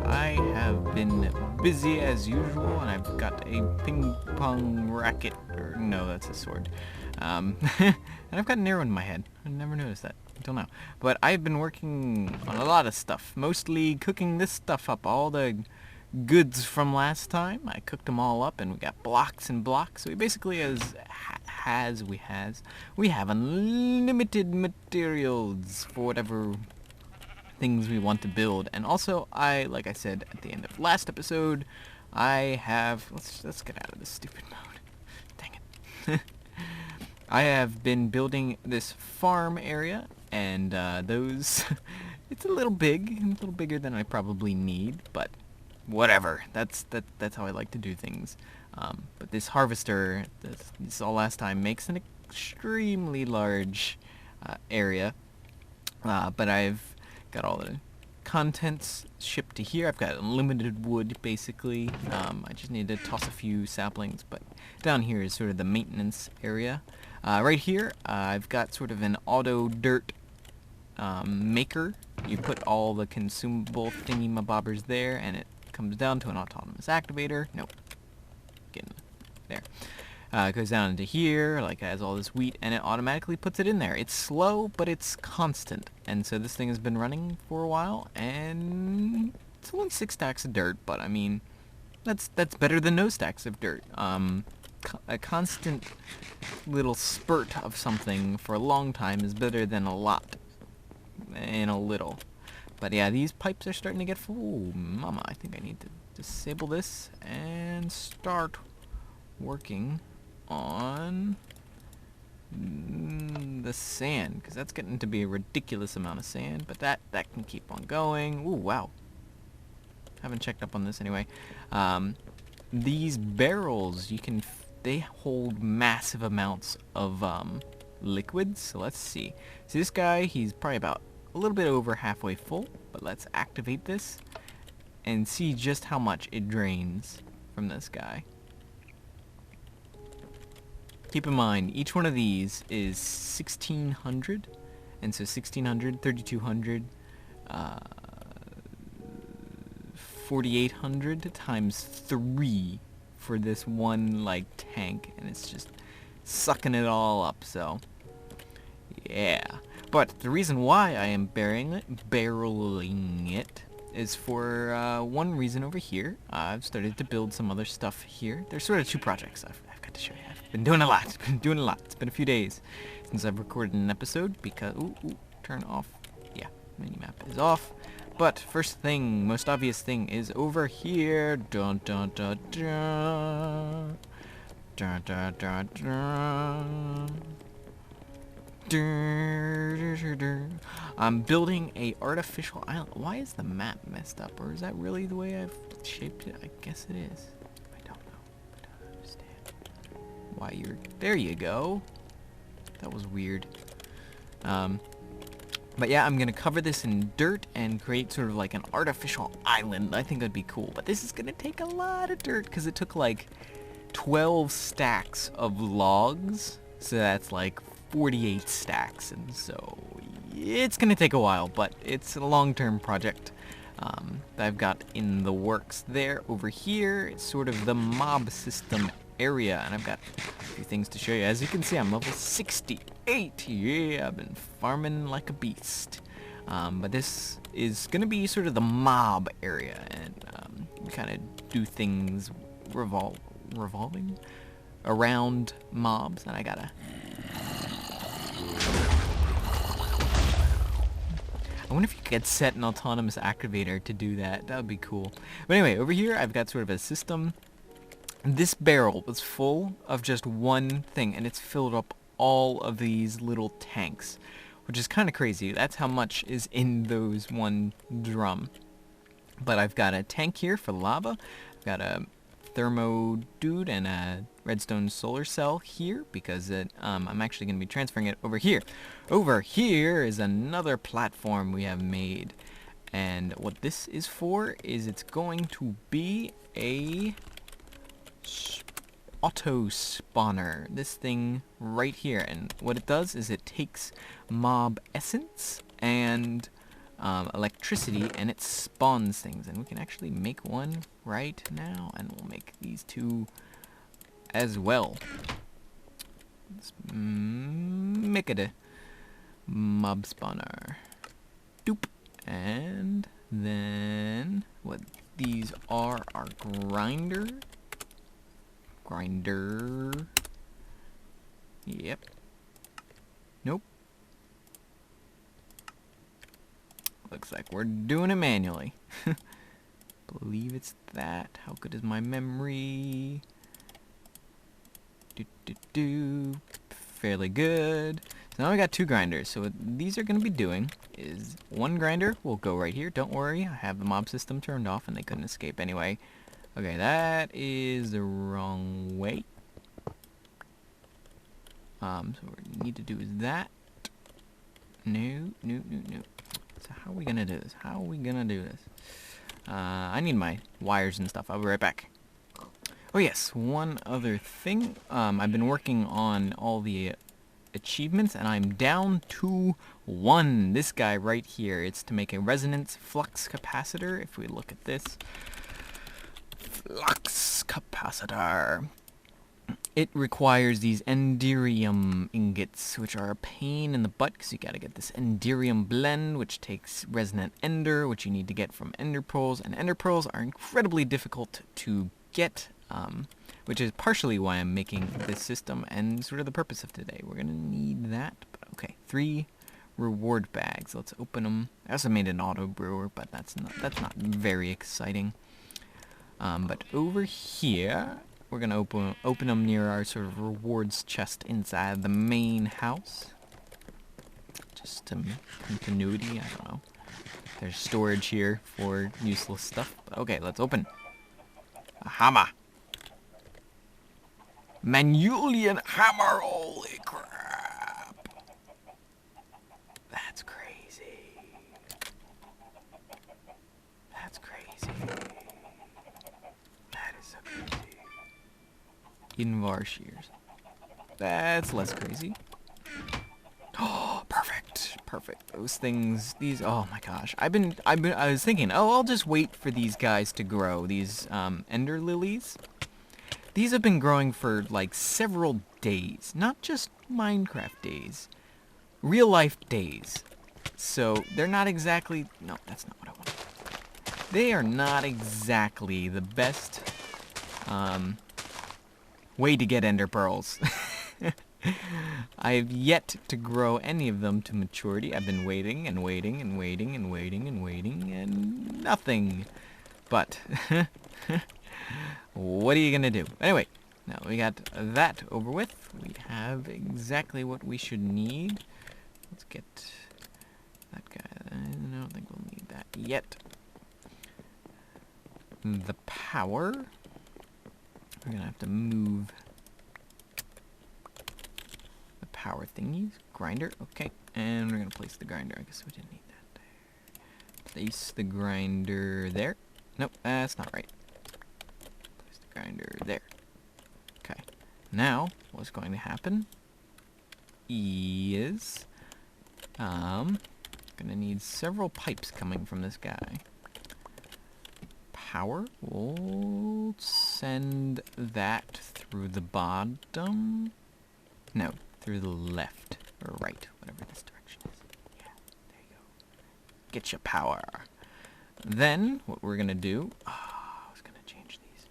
I have been busy as usual, and I've got a ping pong racket, or no, that's a sword. And I've got an arrow in my head. I never noticed that until now. But I've been working on a lot of stuff, mostly cooking this stuff up, all the goods from last time. I cooked them all up, and we got blocks and blocks. So we basically we have unlimited materials for whatever things we want to build. And also, like I said at the end of last episode, I have let's get out of this stupid mode. Dang it. I have been building this farm area, and those it's a little bigger than I probably need, but whatever. That's how I like to do things. But this harvester, this you saw last time, makes an extremely large area. But I've got all the contents shipped to here. I've got unlimited wood, basically. I just need to toss a few saplings, but down here is sort of the maintenance area. Right here, I've got sort of an auto dirt maker. You put all the consumable thingy-mabobbers there, and it comes down to an autonomous activator. Nope. Getting there. It goes down into here, like it has all this wheat, and it automatically puts it in there. It's slow, but it's constant. And so this thing has been running for a while, and it's only 6 stacks of dirt, but I mean, that's better than no stacks of dirt. A constant little spurt of something for a long time is better than a lot in a little. But yeah, these pipes are starting to get full. Ooh, mama, I think I need to disable this and start working on the sand, because that's getting to be a ridiculous amount of sand, but that can keep on going. Ooh, wow. Haven't checked up on this anyway. These barrels, they hold massive amounts of liquids. So let's see. See this guy, he's probably about a little bit over halfway full, but let's activate this and see just how much it drains from this guy. Keep in mind, each one of these is 1600, and so 1600, 3200, 4800 times 3 for this one, like, tank, and it's just sucking it all up, so yeah. But the reason why I am barreling it is for one reason over here. I've started to build some other stuff here. There's sort of 2 projects I've got to show you. I've been doing a lot. It's been a few days since I've recorded an episode because turn off. Yeah, minimap is off. But first thing, most obvious thing is over here. Dun dun dun dun. Dun dun dun dun. I'm building a artificial island. Why is the map messed up? Or is that really the way I've shaped it? I guess it is. I don't know. I don't understand why you're... There you go. That was weird. But yeah, I'm going to cover this in dirt and create sort of like an artificial island. I think that'd be cool. But this is going to take a lot of dirt because it took like 12 stacks of logs. So that's like 48 stacks, and so it's going to take a while, but it's a long-term project that I've got in the works there. Over here, it's sort of the mob system area, and I've got a few things to show you. As you can see, I'm level 68. Yeah, I've been farming like a beast. But this is going to be sort of the mob area, and we kind of do things revolving around mobs, and I gotta... I wonder if you could set an autonomous activator to do that. That would be cool. But anyway, over here I've got sort of a system. This barrel was full of just one thing, and it's filled up all of these little tanks, which is kind of crazy. That's how much is in those one drum. But I've got a tank here for lava. I've got a thermo dude and a redstone solar cell here because I'm actually going to be transferring it over here. Over here is another platform we have made, and what this is for is it's going to be a auto spawner. This thing right here, and what it does is it takes mob essence and electricity, and it spawns things. And we can actually make one right now, and we'll make these two as well. Let's make it a mob spawner. Doop. And then what these are grinder. Yep. Nope. Looks like we're doing it manually. Believe it's that. How good is my memory? Fairly good. So now we got two grinders. So what these are going to be doing is one grinder will go right here. Don't worry, I have the mob system turned off and they couldn't escape anyway. Okay, that is the wrong way. So what we need to do is that. No. So how are we gonna do this? I need my wires and stuff. I'll be right back. Oh yes, one other thing. I've been working on all the achievements, and I'm down to one. This guy right here. It's to make a resonance flux capacitor. If we look at this. Flux capacitor. It requires these enderium ingots, which are a pain in the butt, because you gotta get this enderium blend, which takes resonant ender, which you need to get from ender pearls, and ender pearls are incredibly difficult to get, which is partially why I'm making this system, and sort of the purpose of today. We're gonna need that. But okay, 3 reward bags. Let's open them. I also made an auto brewer, but that's not very exciting. But over here, we're gonna open them near our sort of rewards chest inside the main house. Just to continuity, I don't know. There's storage here for useless stuff. But okay, let's open. A hammer. Manulian hammer, holy crap. That's crazy. That is so crazy. Invar shears. That's less crazy. Oh, perfect. Those things, oh my gosh. I was thinking, I'll just wait for these guys to grow. These, ender lilies. These have been growing for, like, several days. Not just Minecraft days. Real life days. So, they're not exactly, no, that's not what I want. They are not exactly the best, way to get ender pearls. I've yet to grow any of them to maturity. I've been waiting and nothing. But what are you gonna do? Anyway, now we got that over with. We have exactly what we should need. Let's get that guy. I don't think we'll need that yet. The power. We're gonna have to move the power thingies. Grinder, okay. And we're gonna place the grinder. I guess we didn't need that there. Place the grinder there. Nope, that's not right. Place the grinder there. Okay. Now, what's going to happen is gonna need several pipes coming from this guy. Power, we'll send that through the bottom. No, through the left or right, whatever this direction is. Yeah, there you go. Get your power. Then what we're gonna do, I was gonna change these.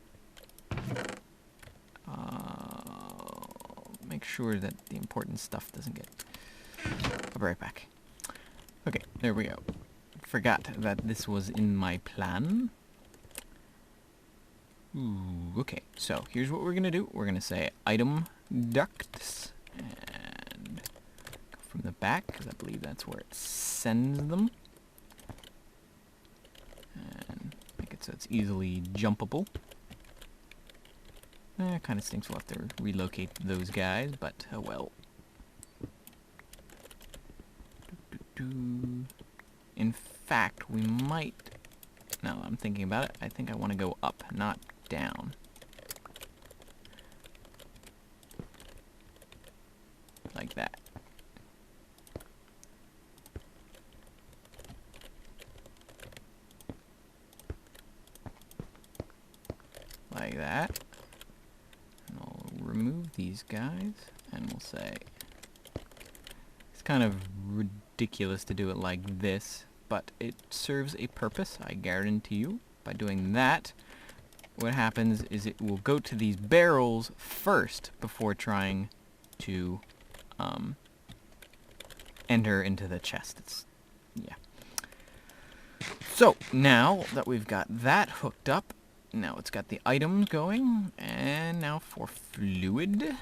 Make sure that the important stuff doesn't get. I'll be right back. Okay, there we go. Forgot that this was in my plan. Ooh, okay, so here's what we're gonna do. We're gonna say item ducts and go from the back, because I believe that's where it sends them. And make it so it's easily jumpable. It kind of stinks. We'll have to relocate those guys, but oh well. In fact, we might. No, I'm thinking about it. I think I want to go up, not down. Like that. like that. And I'll remove these guys, and we'll say... It's kind of ridiculous to do it like this, but it serves a purpose, I guarantee you. By doing that, what happens is it will go to these barrels first before trying to enter into the chest. Yeah. So, now that we've got that hooked up, now it's got the items going, and now for fluid,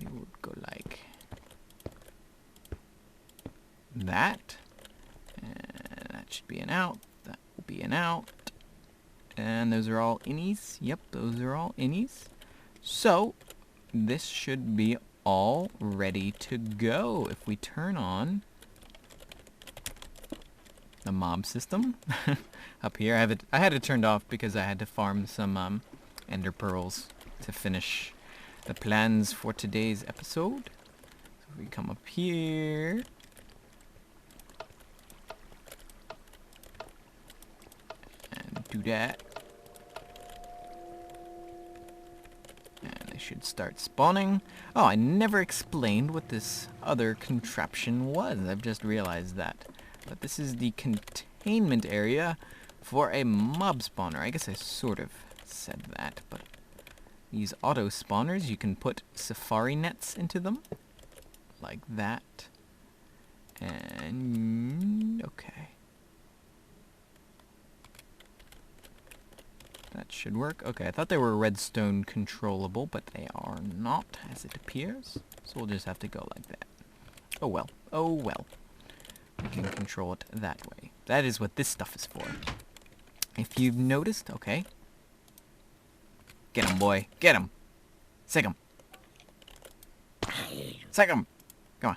we would go like that, and that should be an out, that will be an out, and those are all innies. Yep, those are all innies. So, this should be all ready to go if we turn on the mob system up here. I had it turned off because I had to farm some ender pearls to finish the plans for today's episode. So if we come up here, and do that, and they should start spawning. Oh, I never explained what this other contraption was. I've just realized that. But this is the containment area for a mob spawner. I guess I sort of said that, but these auto spawners, you can put safari nets into them, like that. And okay, that should work. Okay, I thought they were redstone controllable, but they are not, as it appears. So we'll just have to go like that. Oh well. Oh well. We can control it that way. That is what this stuff is for. If you've noticed, okay. Get him, boy. Get him. Sick him. Sick him. Come on.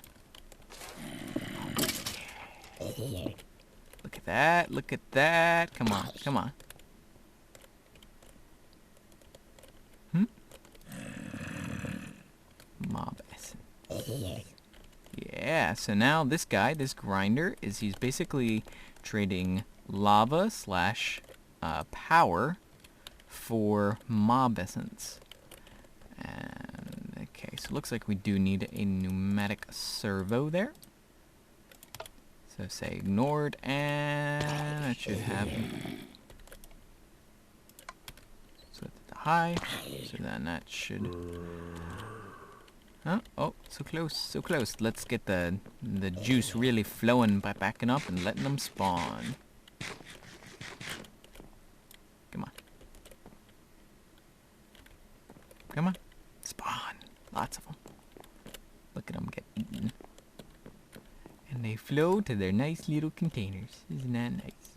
Look at that. Look at that. Come on. Come on. Mob essence. Yeah, so now this guy, this grinder, he's basically trading lava slash power for mob essence. And okay, so it looks like we do need a pneumatic servo there. So say ignored, and that should happen. So that's the high, so then that should... Huh? Oh, so close, so close. Let's get the juice really flowing by backing up and letting them spawn. Come on. Come on. Spawn. Lots of them. Look at them get eaten. And they flow to their nice little containers. Isn't that nice?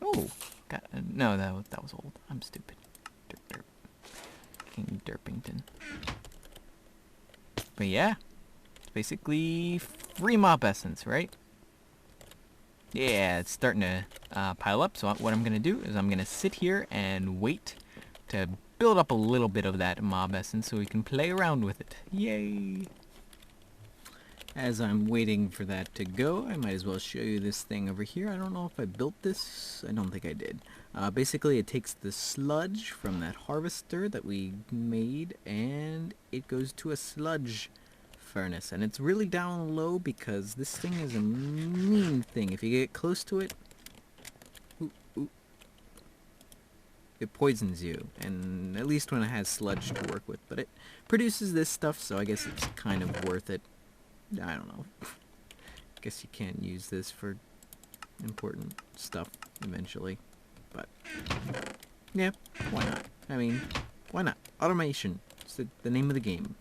Oh, got no, that was old. I'm stupid. Derp, derp. King Derpington. But yeah, it's basically free mob essence, right? Yeah, it's starting to pile up. So what I'm going to do is I'm going to sit here and wait to build up a little bit of that mob essence so we can play around with it. Yay! As I'm waiting for that to go, I might as well show you this thing over here. I don't know if I built this. I don't think I did. Basically, it takes the sludge from that harvester that we made, and it goes to a sludge furnace. And it's really down low because this thing is a mean thing. If you get close to it, it poisons you. And at least when it has sludge to work with. But it produces this stuff, so I guess it's kind of worth it. I don't know. Guess you can't use this for important stuff eventually. But, yeah, why not? I mean, why not? Automation. It's the name of the game.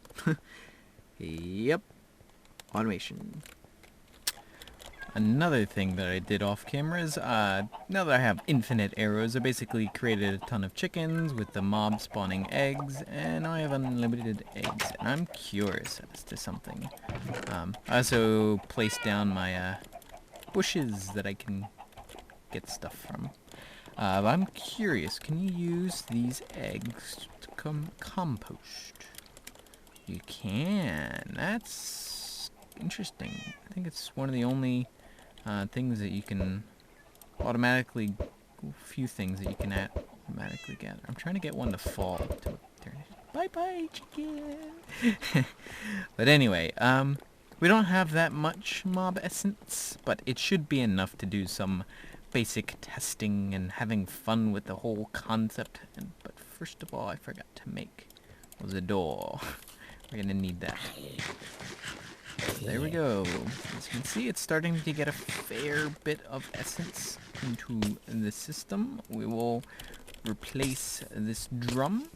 Yep. Automation. Another thing that I did off camera is, now that I have infinite arrows, I basically created a ton of chickens with the mob spawning eggs, and now I have unlimited eggs, and I'm curious as to something. I also placed down my bushes that I can get stuff from. But I'm curious, can you use these eggs to compost? You can. That's interesting. I think it's one of the only things that you can automatically few things that you can automatically gather. I'm trying to get one to fall. There it is. Bye-bye, chicken. But anyway, we don't have that much mob essence, but it should be enough to do some basic testing and having fun with the whole concept. But first of all, I forgot to make was a door. We're gonna need that. There we go. As you can see, it's starting to get a fair bit of essence into the system. We will replace this drum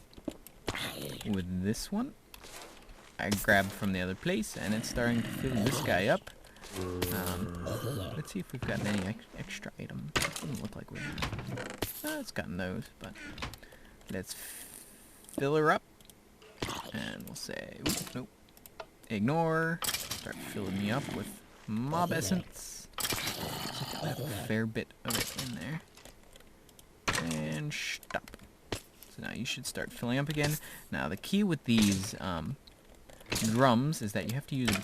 with this one. I grabbed from the other place, and it's starting to fill this guy up. Let's see if we've got any extra items. Doesn't look like we have. It's gotten those, but let's fill her up. And we'll say, oops, nope, ignore. Start filling me up with mob essence. I have a fair bit of it in there. And stop. So now you should start filling up again. Now the key with these drums is that you have to use a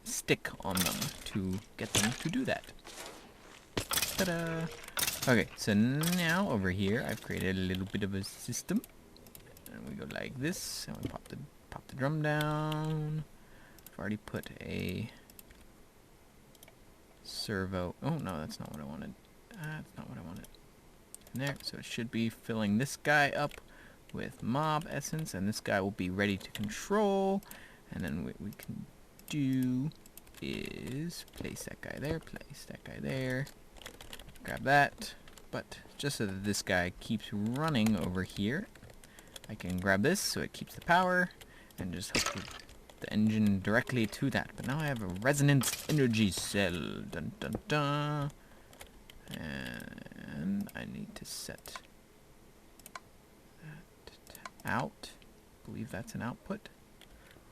stick on them to get them to do that. Ta-da! Okay, so now over here I've created a little bit of a system. And we go like this, and we pop the drum down. I've already put a servo. Oh no, that's not what I wanted. That's not what I wanted. There, so it should be filling this guy up with mob essence, and this guy will be ready to control. And then what we can do is place that guy there, place that guy there, grab that. But just so that this guy keeps running over here, I can grab this so it keeps the power and just hook the engine directly to that. But now I have a resonance energy cell. Dun dun dun. And I need to set that out. I believe that's an output.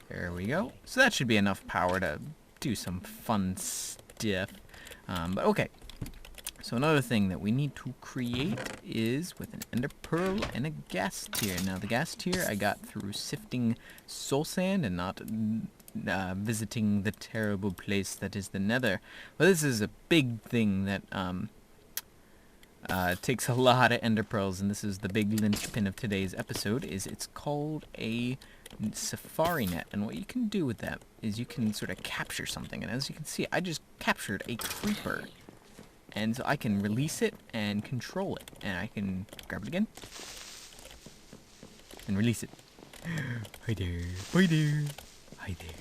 There we go. So that should be enough power to do some fun stuff. But okay. So another thing that we need to create is with an ender pearl and a gas tier. Now the gas tier I got through sifting soul sand and not visiting the terrible place that is the nether. But this is a big thing that takes a lot of ender pearls, and this is the big linchpin of today's episode. It's called a safari net, and what you can do with that is you can sort of capture something. And as you can see, I just captured a creeper. And so I can release it and control it. And I can grab it again. And release it. Hi there. Bye there. Hi there.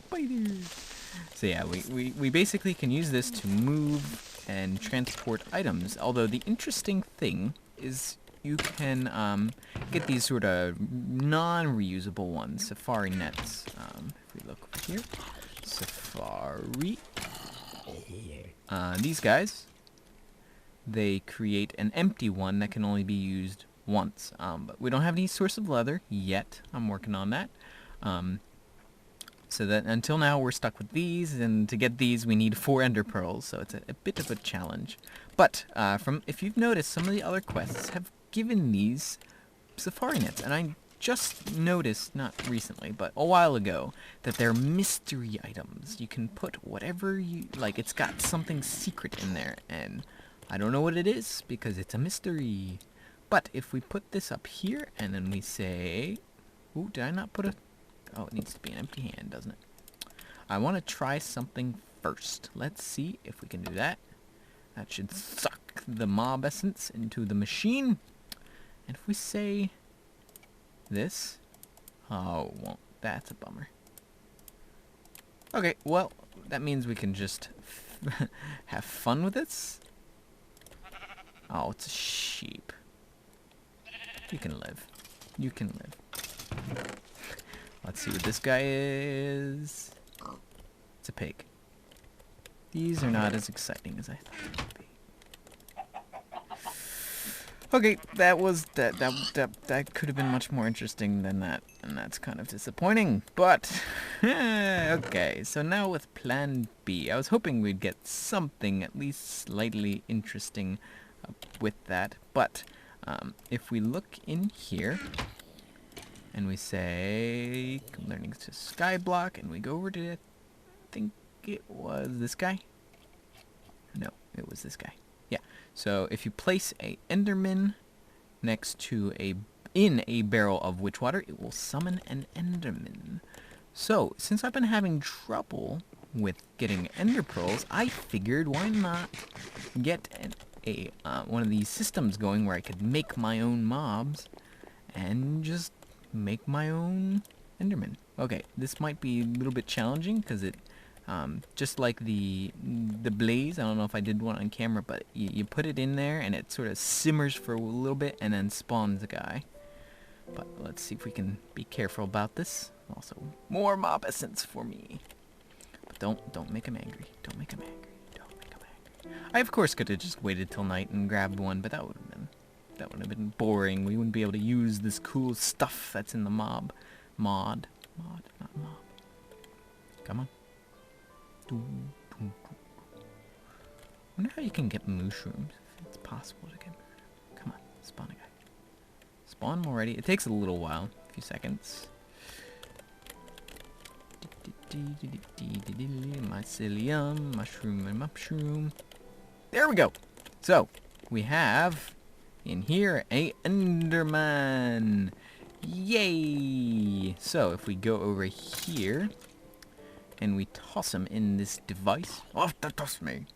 Bye there. So yeah, we basically can use this to move and transport items. Although the interesting thing is you can get these sort of non-reusable ones. Safari nets. If we look over here. Safari. These guys. They create an empty one that can only be used once. But we don't have any source of leather yet. I'm working on that. So that until now we're stuck with these, and to get these we need 4 ender pearls, so it's a bit of a challenge. But if you've noticed, some of the other quests have given these safari nets, and I just noticed, not recently, but a while ago, that they're mystery items. You can put whatever you like. It's got something secret in there, and I don't know what it is because it's a mystery. But if we put this up here and then we say, ooh, did I not put a, oh, it needs to be an empty hand, doesn't it? I want to try something first. Let's see if we can do that. That should suck the mob essence into the machine. And if we say this, oh, it won't. That's a bummer. Okay, well, that means we can just have fun with this. Oh, it's a sheep. You can live. You can live. Let's see what this guy is. It's a pig. These are not as exciting as I thought they would be. Okay, that could have been much more interesting than that, and that's kind of disappointing. But okay, so now with Plan B, I was hoping we'd get something at least slightly interesting with that. But if we look in here and we say learning to skyblock, and we go over to, I think it was this guy. No, it was this guy. Yeah. So if you place a Enderman next to in a barrel of witch water, it will summon an Enderman. So since I've been having trouble with getting ender pearls, I figured why not get one of these systems going where I could make my own mobs and just make my own Enderman. Okay, this might be a little bit challenging because it, just like the blaze, I don't know if I did one on camera, but you put it in there and it sort of simmers for a little bit and then spawns a guy. But let's see if we can be careful about this. Also, more mob essence for me. But don't make him angry. Don't make him angry. Don't make him angry. I of course could have just waited till night and grabbed one, but that would have been boring. We wouldn't be able to use this cool stuff that's in the mod, not mob. Come on. Wonder how you can get mushrooms. If it's possible to get. Come on, spawn a guy. Spawn them already. It takes a little while, a few seconds. Mycelium, mushroom and mushroom. There we go. So we have in here a Enderman. Yay! So if we go over here and we toss him in this device. Oh, toss me.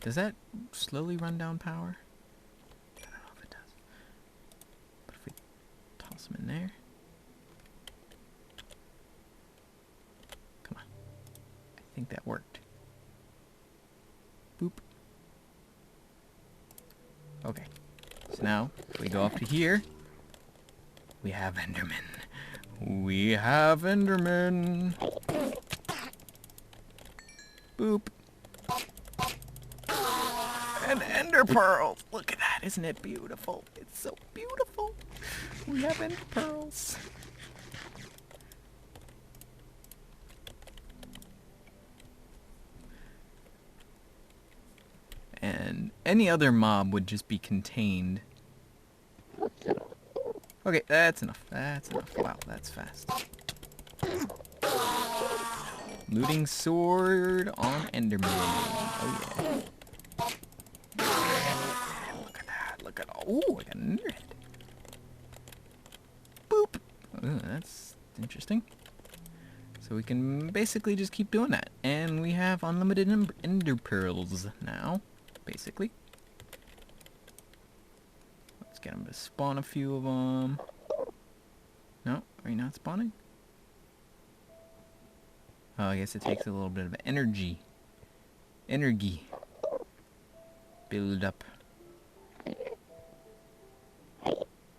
Does that slowly run down power? I don't know if it does. But if we toss him in there. Come on. I think that worked. Boop. Okay. So now, if we go up to here, we have Enderman. We have Enderman. Boop. And ender pearls. Look at that. Isn't it beautiful? It's so beautiful. We have ender pearls. And any other mob would just be contained. Okay, that's enough. That's enough. Wow, that's fast. Looting sword on Enderman. Oh yeah. Look at that. Look at all. Ooh, I got an enderhead. Boop. Ooh, that's interesting. So we can basically just keep doing that. And we have unlimited ender pearls now, basically. Let's get them to spawn a few of them. No, are you not spawning? Oh, I guess it takes a little bit of energy. Build up.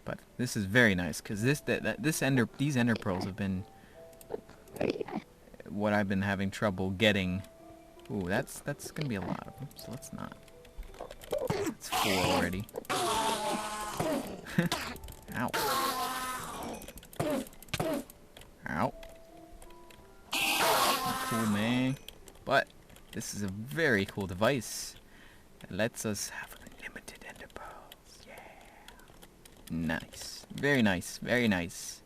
But this is very nice because these ender pearls have been what I've been having trouble getting. Ooh, that's gonna be a lot of them. So let's not. That's 4 already. Ow. Ow. Cool, man. But this is a very cool device. It lets us have unlimited ender pearls. Yeah. Nice. Very nice. Very nice.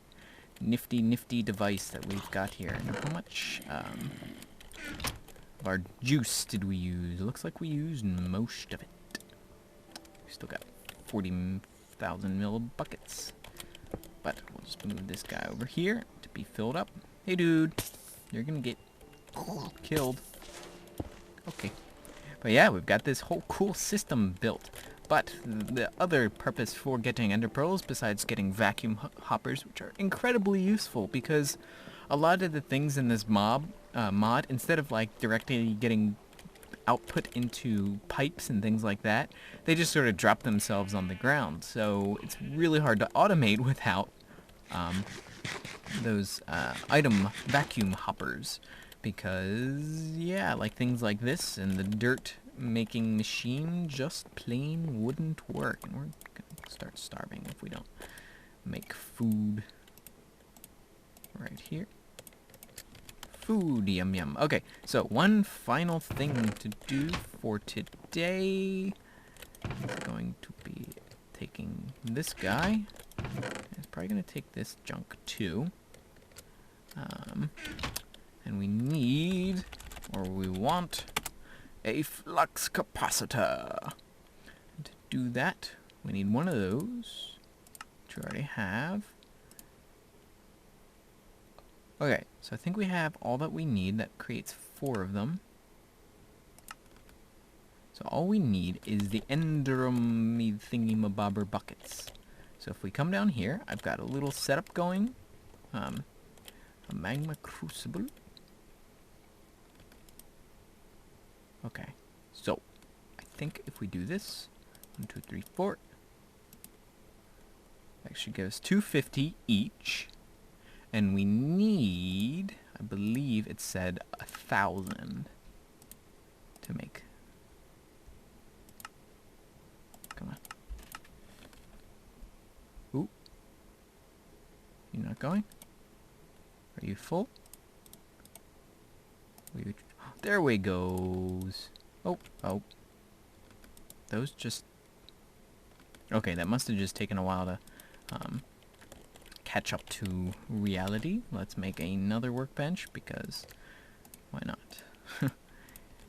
Nifty, nifty device that we've got here. Now, how much of our juice did we use? It looks like we used most of it. We still got 40,000 mil buckets. But we'll just move this guy over here to be filled up. Hey, dude. You're gonna get killed. Okay. But yeah, we've got this whole cool system built. But the other purpose for getting ender pearls, besides getting vacuum hoppers, which are incredibly useful, because a lot of the things in this mod, instead of like directly getting output into pipes and things like that, they just sort of drop themselves on the ground. So it's really hard to automate without those item vacuum hoppers. Because, yeah, like things like this and the dirt making machine just plain wouldn't work. And we're gonna start starving if we don't make food right here. Food, yum yum. Okay, so one final thing to do for today is going to be taking this guy. It's probably going to take this junk too. And we need, or we want, a flux capacitor. do that. We need one of those, which we already have. Okay, so I think we have all that we need. That creates 4 of them. So all we need is the enderumy thingy-mabobber buckets. So if we come down here, I've got a little setup going. A magma crucible. Okay, so I think if we do this, 1, 2, 3, 4, that should give us 250 each. And we need, I believe it said 1,000 to make. Come on. Ooh. You not going? Are you full? There we goes. Oh. Those just... Okay, that must have just taken a while to catch up to reality. Let's make another workbench, because why not?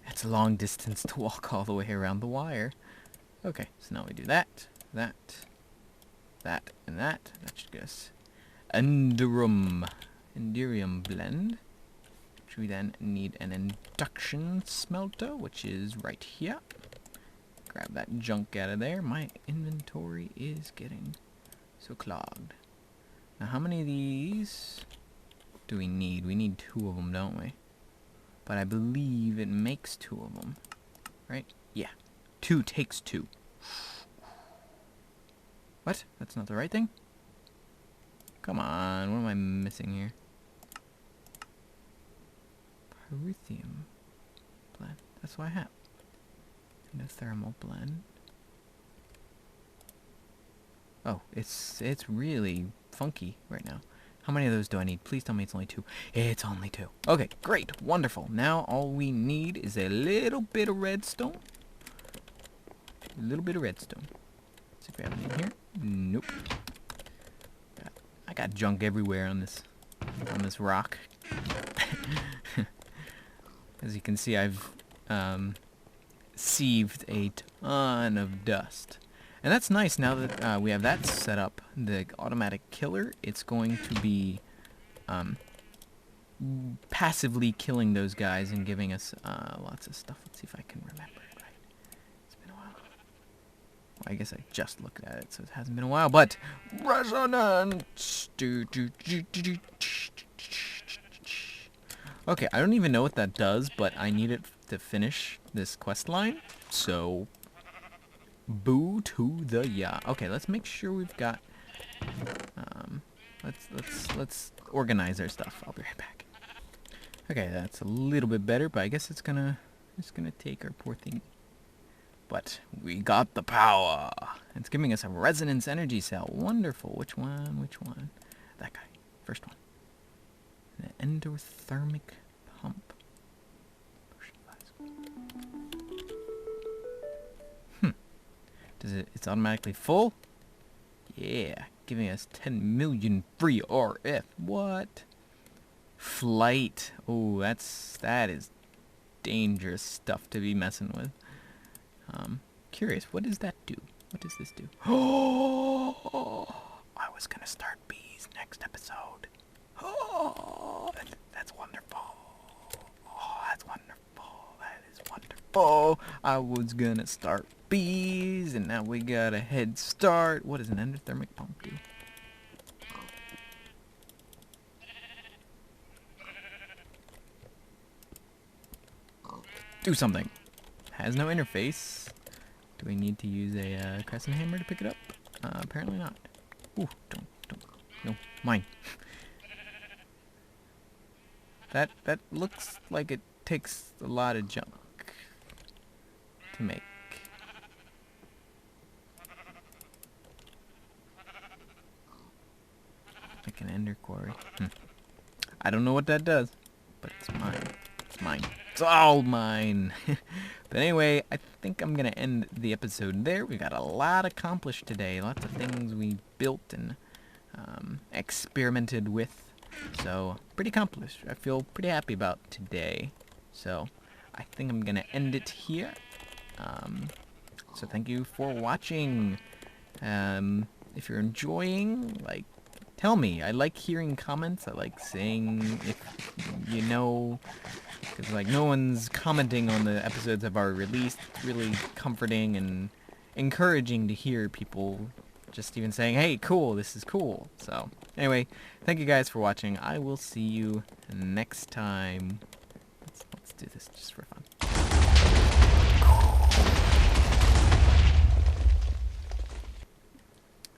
It's a long distance to walk all the way around the wire. Okay, so now we do that, and that. That should get us Enderium blend. Which we then need an induction smelter, which is right here. Grab that junk out of there. My inventory is getting so clogged. Now, how many of these do we need? We need 2 of them, don't we? But I believe it makes 2 of them, right? Yeah. 2 takes 2. What? That's not the right thing? Come on, what am I missing here? Pyrithium blend. That's what I have. And a thermal blend. Oh, it's really funky right now. How many of those do I need? Please tell me it's only 2. It's only 2. Okay, great, wonderful. Now all we need is a little bit of redstone. A little bit of redstone. Let's see if we have any in here. Nope. I got junk everywhere on this rock. As you can see, I've sieved a ton of dust. And that's nice now that we have that set up. The automatic killer, it's going to be passively killing those guys and giving us lots of stuff. Let's see if I can remember it right. It's been a while. Well, I guess I just looked at it, so it hasn't been a while. But resonance. Okay, I don't even know what that does, but I need it to finish this quest line. So, boo to the yeah. Okay, let's make sure we've got. Let's organize our stuff. I'll be right back. Okay, that's a little bit better, but I guess it's gonna take our poor thing. But we got the power. It's giving us a resonance energy cell. Wonderful. Which one? Which one? That guy. First one. An endothermic pump. It's automatically full? Yeah. Giving us 10 million free RF. What? Flight. Oh, that is dangerous stuff to be messing with. Curious, what does that do? What does this do? Oh, I was gonna start bees next episode. Oh, that's wonderful. Oh, that's wonderful. That is wonderful. I was gonna start bees, and now we got a head start. What does an endothermic pump do? Do something. Has no interface. Do we need to use a crescent hammer to pick it up? Apparently not. Ooh, don't. No, mine. That looks like it takes a lot of junk to make. Like an ender quarry. I don't know what that does, but it's mine. It's mine. It's all mine. But anyway, I think I'm going to end the episode there. We got a lot accomplished today. Lots of things we built and experimented with. So, pretty accomplished. I feel pretty happy about today. So, I think I'm going to end it here. So thank you for watching. If you're enjoying, like, tell me. I like hearing comments. I like saying if you know, because like no one's commenting on the episodes I've already released. It's really comforting and encouraging to hear people just even saying, hey, cool, this is cool. So anyway, thank you guys for watching. I will see you next time. Let's do this just for fun.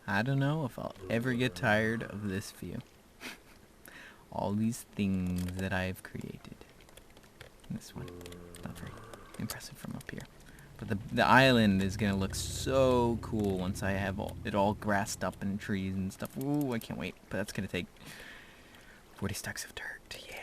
I don't know if I'll ever get tired of this view. All these things that I've created. And this one, not very impressive from up here. But the island is going to look so cool once I have it all grassed up and trees and stuff. Ooh, I can't wait. But that's going to take 40 stacks of dirt. Yeah.